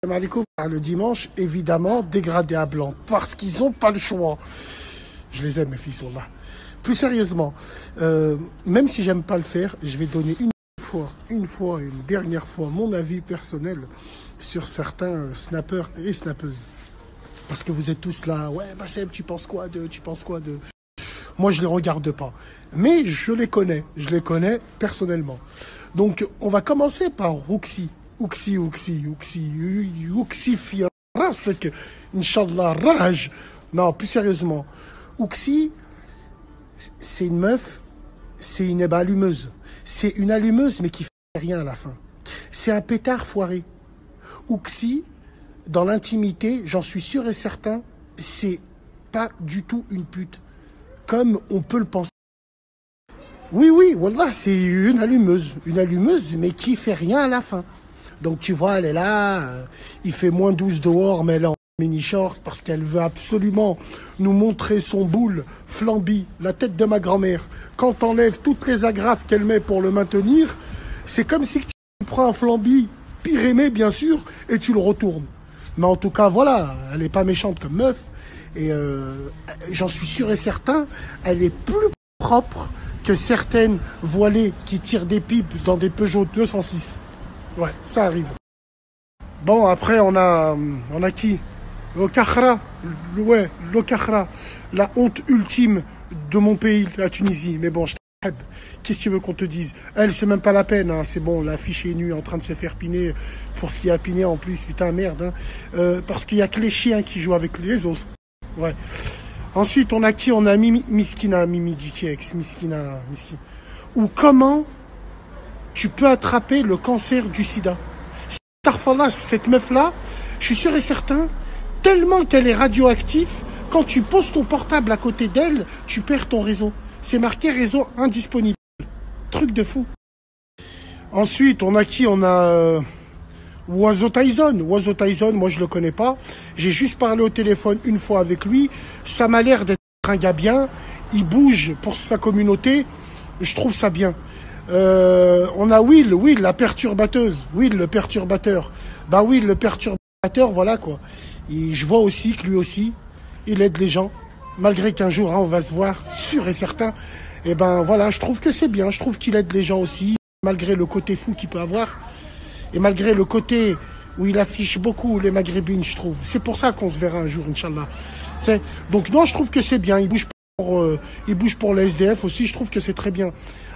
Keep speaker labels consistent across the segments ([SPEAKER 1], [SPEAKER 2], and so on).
[SPEAKER 1] Le dimanche, évidemment, dégradé à blanc. Parce qu'ils n'ont pas le choix. Je les aime, mes filles sont là. Plus sérieusement, même si j'aime pas le faire, je vais donner une dernière fois, mon avis personnel sur certains snappeurs et snappeuses. Parce que vous êtes tous là, ouais, Bassem, tu penses quoi de... Moi, je les regarde pas. Mais je les connais personnellement. Donc, on va commencer par Rouxi Firas, Inch'Allah, Raj. Non, plus sérieusement. Rouxi, c'est une meuf, c'est une allumeuse. C'est une allumeuse, mais qui fait rien à la fin. C'est un pétard foiré. Rouxi, dans l'intimité, j'en suis sûr et certain, c'est pas du tout une pute. Comme on peut le penser. Oui, wallah, c'est une allumeuse, mais qui fait rien à la fin. Donc tu vois, elle est là, il fait moins 12 dehors, mais elle est en mini-short parce qu'elle veut absolument nous montrer son boule flambi, la tête de ma grand-mère. Quand t'enlèves toutes les agrafes qu'elle met pour le maintenir, c'est comme si tu prends un flambi, pyrémé bien sûr, et tu le retournes. Mais en tout cas, voilà, elle n'est pas méchante comme meuf, et j'en suis sûr et certain, elle est plus propre que certaines voilées qui tirent des pipes dans des Peugeot 206. Ouais, ça arrive. Bon, après, on a qui? L'Okakhra. Ouais, l'Okakhra. La honte ultime de mon pays, la Tunisie. Mais bon, qu'est-ce que tu veux qu'on te dise? Elle, c'est même pas la peine, hein. C'est bon, la fiche est nue en train de se faire piner pour ce qui a piné en plus. Putain, merde, hein. Parce qu'il y a que les chiens qui jouent avec les os. Ouais. Ensuite, on a qui? On a Mimi du TX, Miskina. Ou comment tu peux attraper le cancer du sida. Starfallah, cette meuf-là, je suis sûr et certain, tellement qu'elle est radioactive, quand tu poses ton portable à côté d'elle, tu perds ton réseau. C'est marqué réseau indisponible. Truc de fou. Ensuite, on a qui? On a Oiseau Tyson. Oiseau Tyson, moi je le connais pas. J'ai juste parlé au téléphone une fois avec lui. Ça m'a l'air d'être un gars bien. Il bouge pour sa communauté. Je trouve ça bien. On a Will, la perturbateuse. Will, le perturbateur. Bah Will, le perturbateur, voilà quoi. Et je vois aussi que lui aussi, il aide les gens. Malgré qu'un jour, hein, on va se voir, sûr et certain. Et ben voilà, je trouve que c'est bien. Je trouve qu'il aide les gens aussi, malgré le côté fou qu'il peut avoir. Et malgré le côté où il affiche beaucoup les maghrébines, je trouve. C'est pour ça qu'on se verra un jour, Inch'Allah. Donc non, je trouve que c'est bien. Il bouge pour les SDF aussi, je trouve que c'est très bien.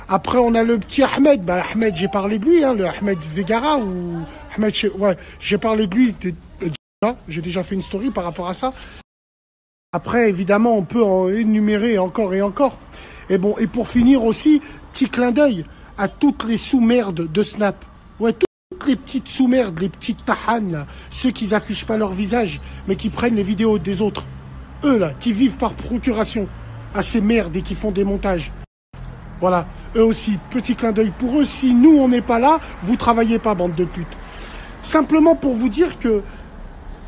[SPEAKER 1] Après, on a le petit Ahmed. Bah, Ahmed, j'ai parlé de lui, hein, le Ahmed Vegara ou Ahmed. Ouais, j'ai parlé de lui. J'ai déjà fait une story par rapport à ça. Après, évidemment, on peut en énumérer encore et encore. Et bon, et pour finir aussi, petit clin d'œil à toutes les sous-merdes de Snap. Ouais, toutes les petites sous-merdes, les petites tahanes, là, ceux qui n'affichent pas leur visage, mais qui prennent les vidéos des autres. Eux, là, qui vivent par procuration à ces merdes et qui font des montages. Voilà, eux aussi, petit clin d'œil pour eux. Si nous, on n'est pas là, vous travaillez pas, bande de putes. Simplement pour vous dire que,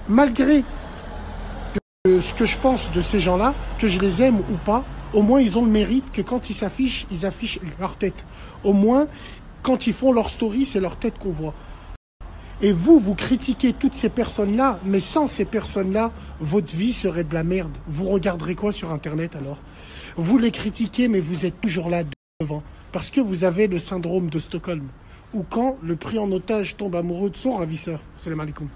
[SPEAKER 1] malgré ce que je pense de ces gens-là, que je les aime ou pas, au moins ils ont le mérite que quand ils affichent leur tête. Au moins, quand ils font leur story, c'est leur tête qu'on voit. Et vous critiquez toutes ces personnes-là, mais sans ces personnes-là, votre vie serait de la merde. Vous regarderez quoi sur Internet alors? Vous les critiquez, mais vous êtes toujours là devant. Parce que vous avez le syndrome de Stockholm. Ou quand le pris en otage tombe amoureux de son ravisseur. Salam alaikum.